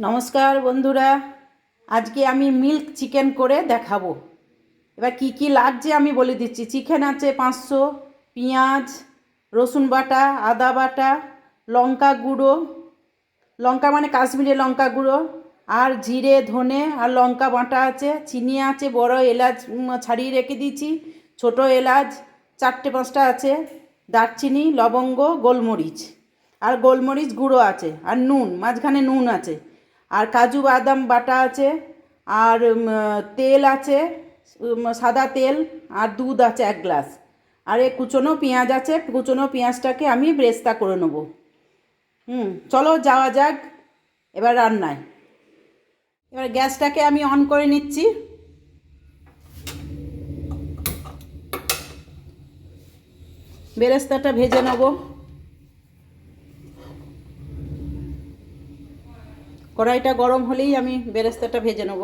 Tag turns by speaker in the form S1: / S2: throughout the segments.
S1: নমস্কার বন্ধুরা, আজকে আমি মিল্ক চিকেন করে দেখাবো। এবার কি কি লাগছে আমি বলে দিচ্ছি। চিকেন আছে 500, পেঁয়াজ, রসুন বাটা, আদা বাটা, লঙ্কা গুঁড়ো, লঙ্কা মানে কাশ্মীরি লঙ্কা গুঁড়ো, আর জিরে ধনে আর লঙ্কা বাটা আছে, চিনি আছে, বড় এলাচ ছাড়িয়ে রেখে দিয়েছি, ছোট এলাচ 4-5টা আছে, দারচিনি, লবঙ্গ, গোলমরিচ আর গোলমরিচ গুঁড়ো আছে, আর নুন, মাঝখানে নুন আছে, আর কাজু বাদাম বাটা আছে, আর তেল আছে, সাদা তেল, আর দুধ আছে 1 গ্লাস, আর এই কুচনো পেঁয়াজ আছে। কুচনো পেঁয়াজটাকে আমি ব্রেস্তা করে নেবো। চলো যাওয়া যাক এবার রান্নায়। এবার গ্যাসটাকে আমি অন করে নিচ্ছি। বেরেস্তাটা ভেজে নেব। কড়াইটা গরম হলেই আমি বেরেস্তাটা ভেজে নেব।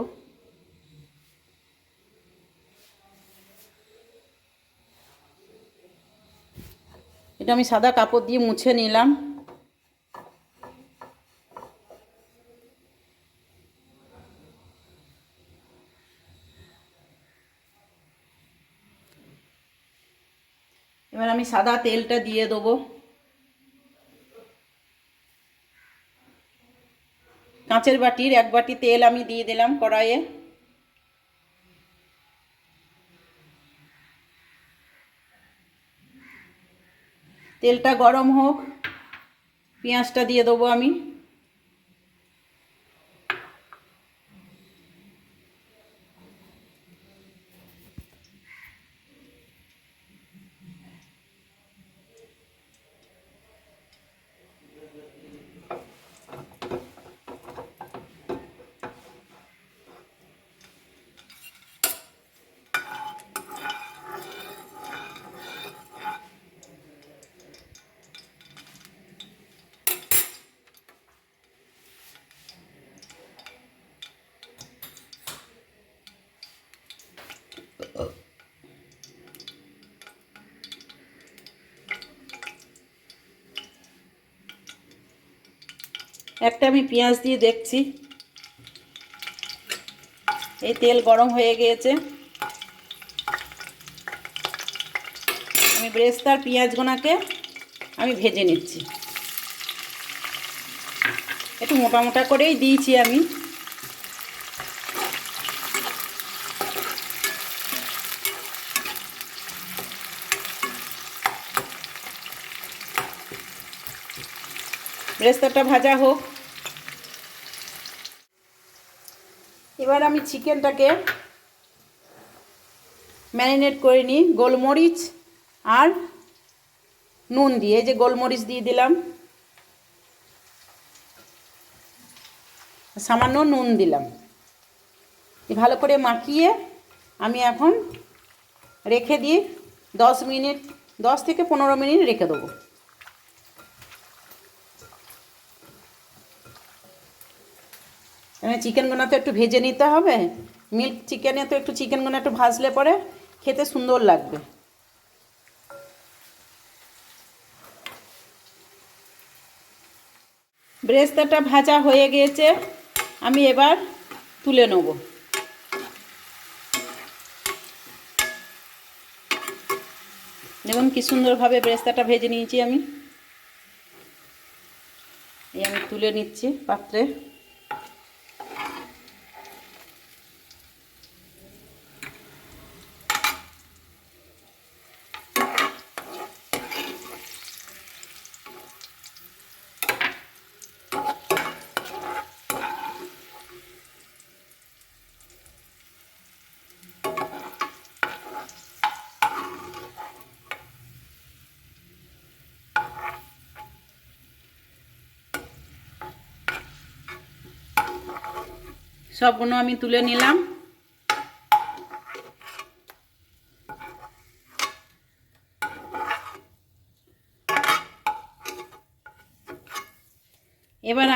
S1: এটা আমি সাদা কাপড় দিয়ে মুছে নিলাম। এবার আমি সাদা তেলটা দিয়ে দেবো। কাঁচের বাটির 1 বাটি তেল আমি দিয়ে দিলাম কড়াইয়ে। তেলটা গরম হোক, পেঁয়াজটা দিয়ে দেবো আমি। একটা আমি পেঁয়াজ দিয়ে দেখছি। এই তেল গরম হয়ে গিয়েছে। আমি বেরেস্তার পেঁয়াজগুলোকে আমি ভেজে নিচ্ছি। একটু মোটা মোটা করেই দিয়েছি আমি। বেরেস্তাটা ভাজা হোক। এবার আমি চিকেনটাকে ম্যারিনেট করে নিই গোলমরিচ আর নুন দিয়ে। যে গোলমরিচ দিয়ে দিলাম, সামান্য নুন দিলাম। ভালো করে মাখিয়ে আমি এখন রেখে দিই 10 মিনিট, 10 থেকে 15 মিনিট রেখে দেবো। চিকেনগুলো তো একটু ভেজে নিতে হবে। মিল্ক চিকেনে তো একটু চিকেনগুলো একটু ভাজলে পরে খেতে সুন্দর লাগবে। বেরেস্তাটা ভাজা হয়ে গিয়েছে, আমি এবার তুলে নেব। দেখুন কি সুন্দরভাবে বেরেস্তাটা ভেজে নিয়েছি আমি। আমি তুলে নিচ্ছি পাত্রে। সবগুলো আমি তুলে নিলাম। এবার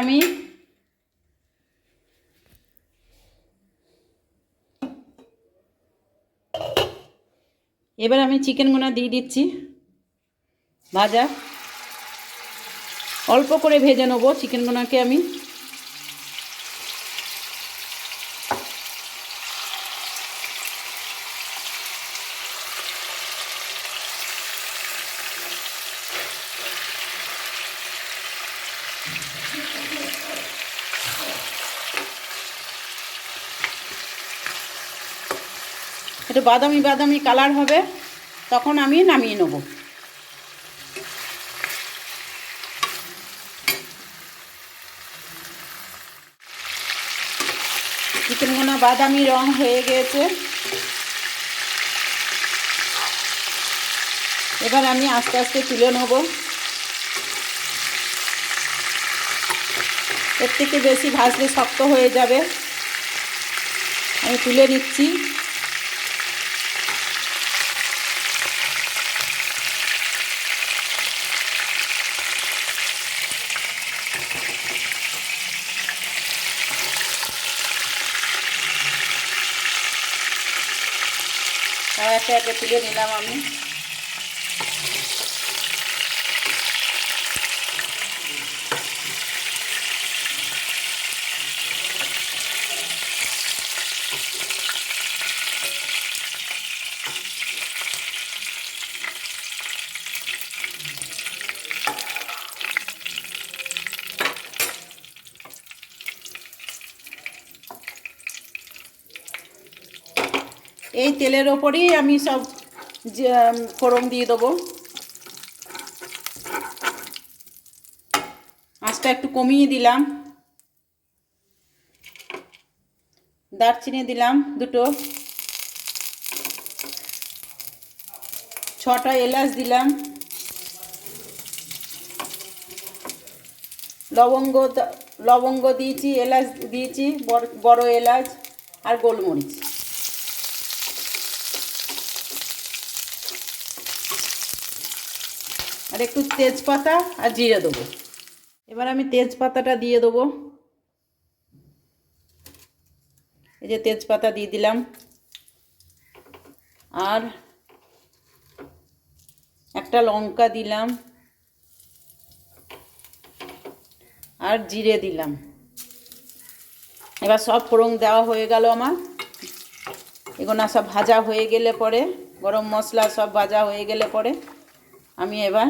S1: আমি চিকেনগুলো দিয়ে দিচ্ছি ভাজা। অল্প করে ভেজে নেবো চিকেনগুলোকে আমি। একটু বাদামি বাদামি কালার হবে, তখন আমি নামিয়ে নেব। চিকেনগুলো বাদামি রং হয়ে গিয়েছে। এবার আমি আস্তে আস্তে তুলে নেব। এর থেকে বেশি ভাজলে শক্ত হয়ে যাবে। আমি তুলে নিচ্ছি। একটা একটা তুলে নিলাম আমি। এই তেলের ওপরেই আমি সব ফোড়ন দিয়ে দেবো। আঁচটা একটু কমিয়ে দিলাম। দারচিনি দিলাম দুটো, 6টা এলাচ দিলাম, লবঙ্গ দিয়েছি, এলাচ দিয়েছি, বড় এলাচ আর গোলমরিচ। আর একটু তেজপাতা আর জিরে দেবো। এবার আমি তেজপাতাটা দিয়ে দেবো। এই যে তেজপাতা দিয়ে দিলাম, আর একটা লঙ্কা দিলাম, আর জিরে দিলাম। এবার সব ফোড়ন দেওয়া হয়ে গেল আমার। এগুলো সব ভাজা হয়ে গেলে পরে, গরম মশলা সব ভাজা হয়ে গেলে পরে আমি এবার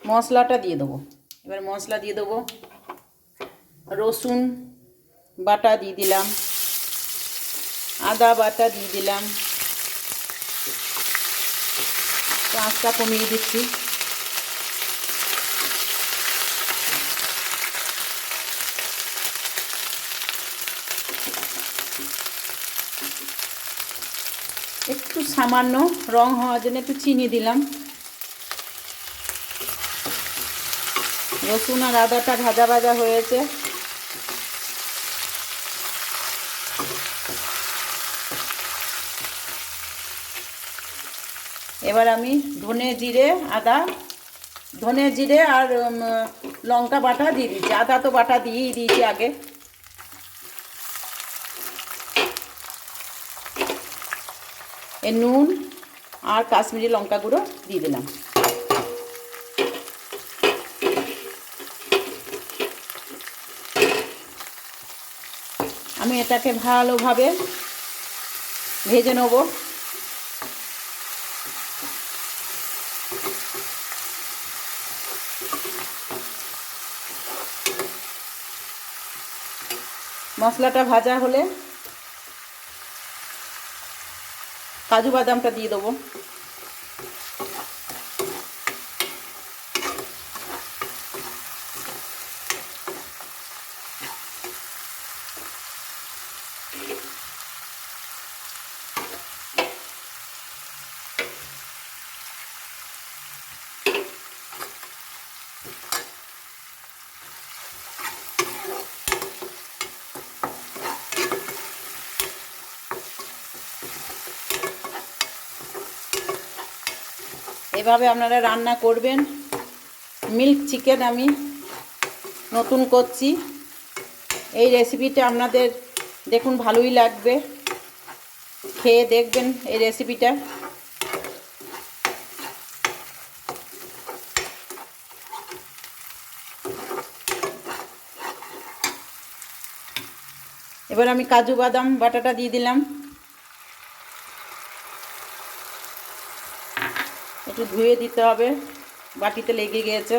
S1: মশলাটা দিয়ে দেবো। এবার মশলা দিয়ে দেবো। রসুন বাটা দিয়ে দিলাম, আদা বাটা দিয়ে দিলাম। আঁচটা কমিয়ে দিচ্ছি। একটু সামান্য রং হওয়ার জন্য একটু চিনি দিলাম। রসুন আর আদাটা ভাজা ভাজা হয়েছে। এবার আমি ধনে জিরে আর লঙ্কা বাটা দিয়ে দিচ্ছি। আদা তো বাটা দিয়েই দিয়েছি আগে। এ নুন আর কাশ্মীরি লঙ্কা গুঁড়ো দিয়ে দিলাম। আমি এটাকে ভালোভাবে ভেজে নেব। মশলাটা ভাজা হলে কাজু বাদামটা দিয়ে দেবো। এভাবে আপনারা রান্না করবেন। মিল্ক চিকেন আমি নতুন করছি। এই রেসিপিটা আপনাদের দেখুন ভালোই লাগবে, খেয়ে দেখবেন এই রেসিপিটা। এবার আমি কাজু বাদাম বাটাটা দিয়ে দিলাম। একটু ধুয়ে দিতে হবে বাটিতে লেগে গিয়েছে।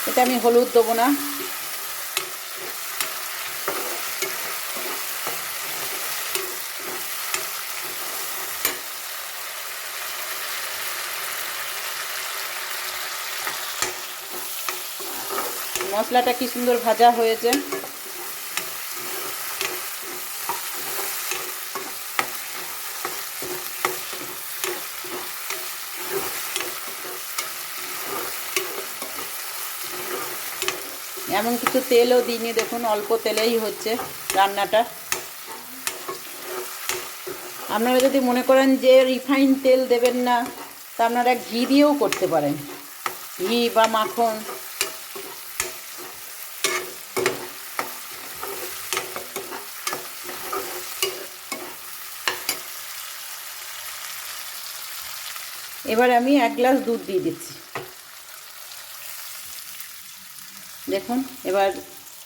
S1: এটা আমি হলুদ দেবো না। মশলাটা কি সুন্দর ভাজা হয়েছে। এমন কিছু তেলও দিইনি, দেখুন অল্প তেলেই হচ্ছে রান্নাটা। আপনারা যদি মনে করেন যে রিফাইন তেল দেবেন না, তা আপনারা ঘি দিয়েও করতে পারেন, ঘি বা মাখন। এবার আমি 1 গ্লাস দুধ দিয়ে দিচ্ছি। দেখুন এবার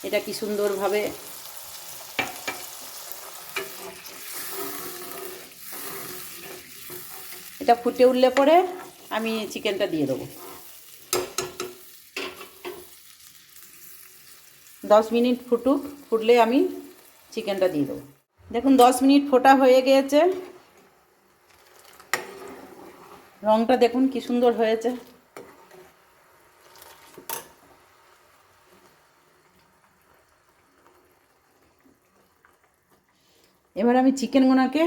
S1: এটা কি সুন্দরভাবে এটা ফুটে উঠলে পরে আমি চিকেনটা দিয়ে দেবো। 10 মিনিট ফুটুক, ফুটলে আমি চিকেনটা দিয়ে দেবো। দেখুন 10 মিনিট ফোটা হয়ে গিয়েছে, রঙটা দেখুন কি সুন্দর হয়েছে। এবার আমি চিকেনগুলোকে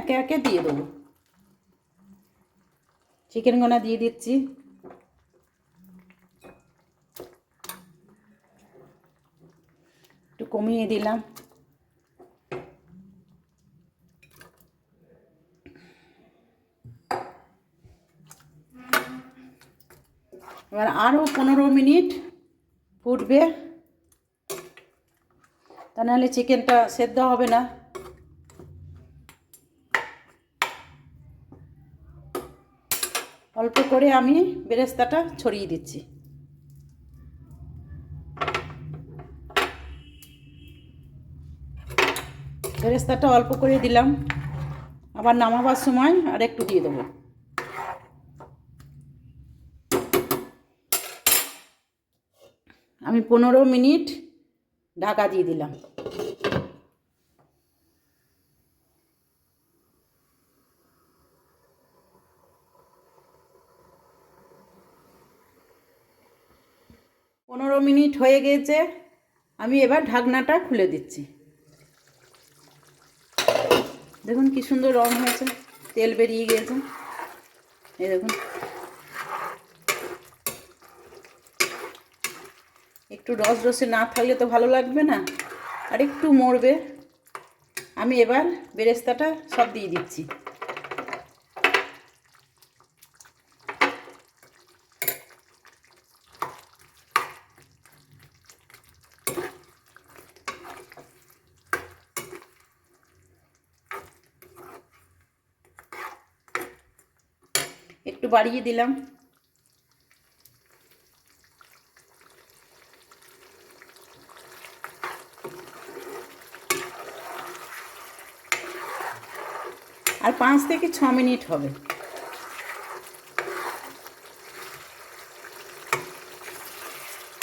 S1: একে একে দিয়ে দেবো। চিকেনগুলো দিয়ে দিচ্ছি। একটু কমিয়ে দিলাম। এবার আরও 15 মিনিট ফুটবে, তা নাহলে চিকেনটা সেদ্ধ হবে না। অল্প করে আমি বেরেস্তাটা ছড়িয়ে দিচ্ছি। বেরেস্তাটা অল্প করে দিলাম, আবার নামাবার সময় আর একটু দিয়ে দেবো। আমি 15 মিনিট ঢাকা দিয়ে দিলাম। পনেরো মিনিট হয়ে গেছে, আমি এবার ঢাকনাটা খুলে দিচ্ছি। দেখুন কি সুন্দর রং হয়েছে, তেল বেরিয়ে গিয়েছে। এই দেখুন একটু রস রসে না থাকলে তো ভালো লাগবে না, আর একটু মরবে। আমি এবার বেরেস্তাটা সব দিয়ে দিচ্ছি। একটু বাড়িয়ে দিলাম। আর 5 থেকে 6 মিনিট হবে।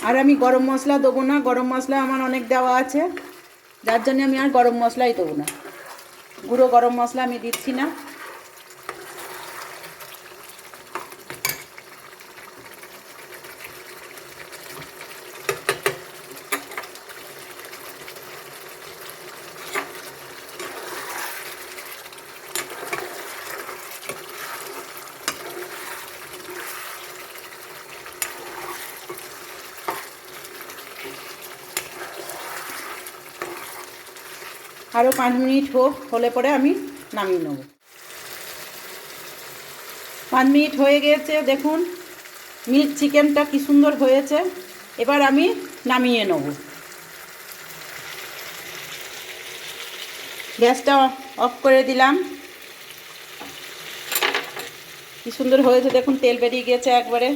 S1: আর আমি গরম মশলা দেবো না, গরম মশলা আমার অনেক দেওয়া আছে, যার জন্য আমি আর গরম মশলাই দেবো না। গুঁড়ো গরম মশলা আমি দিচ্ছি না। আরও 5 মিনিট হলে পরে আমি নামিয়ে নেব। 5 মিনিট হয়ে গেছে, দেখুন মিল্ক চিকেনটা কি সুন্দর হয়েছে। এবার আমি নামিয়ে নেব। গ্যাসটা অফ করে দিলাম। কি সুন্দর হয়েছে দেখুন, তেল বেরিয়ে গেছে একবারে।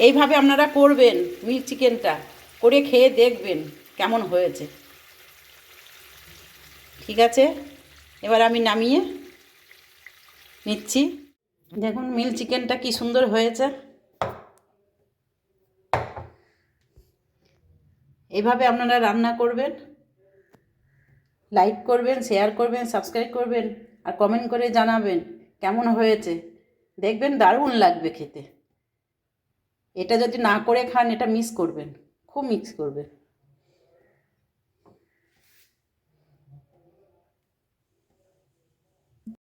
S1: এইভাবে আপনারা করবেন মিল্ক চিকেনটা, করে খেয়ে দেখবেন কেমন হয়েছে। ঠিক আছে, এবার আমি নামিয়ে নিচ্ছি। দেখুন মিল্ক চিকেনটা কি সুন্দর হয়েছে। এইভাবে আপনারা রান্না করবেন, লাইক করবেন, শেয়ার করবেন, সাবস্ক্রাইব করবেন, আর কমেন্ট করে জানাবেন কেমন হয়েছে। দেখবেন দারুণ লাগবে খেতে। এটা যদি না করে খান, এটা মিস করবেন, খুব মিস করবেন।